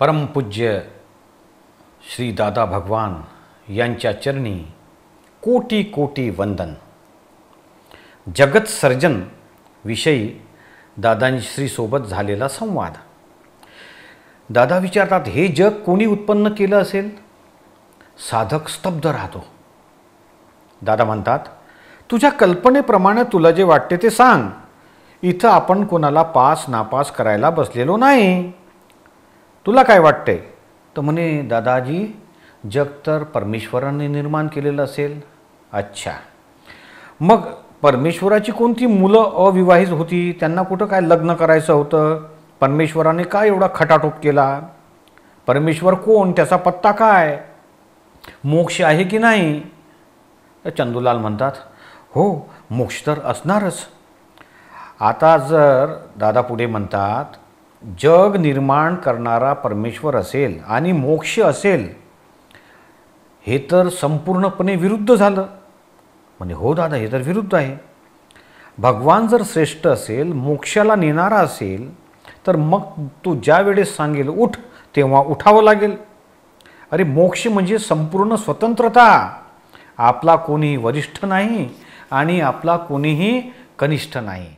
परमपूज्य श्री दादा भगवान यांच्या चरणी कोटी कोटी वंदन। जगत सर्जन विषयी दादांश्री सोबत झालेला संवाद। दादा विचारतात, हे जग कोणी उत्पन्न केलं असेल? साधक स्तब्ध राहतो। दादा म्हणतात, तुझ्या कल्पनेप्रमाणे तुला जे वाटते ते सांग। इथं आपण कोणाला पास नापास करायला बसलेलो नाही। तुला काय वाटते? तर म्हणे, दादाजी जग तर परमेश्वराने निर्माण केलेलं असेल। अच्छा, मग परमेश्वराची कोणती मुलं अविवाहित होती? त्यांना कुठं काय लग्न करायचं होतं? परमेश्वराने काय एवढा खटाटोप केला? परमेश्वर कोण? त्याचा पत्ता काय? मोक्ष आहे की नाही? तर चंदूलाल म्हणतात, हो मोक्ष तर असणारच। आता जर दादा पुढे म्हणतात, जग निर्माण करणारा परमेश्वर असेल आणि मोक्ष असेल, हे तर संपूर्णपणे विरुद्ध झालं। म्हणजे हो दादा, हे तर विरुद्ध आहे। भगवान जर श्रेष्ठ असेल, मोक्षाला नेणारा असेल, तर मग तो ज्या वेळेस सांगेल उठ, तेव्हा उठावं लागेल। अरे मोक्ष म्हणजे संपूर्ण स्वतंत्रता। आपला कोणीही वरिष्ठ नाही आणि आपला कोणीही कनिष्ठ नाही।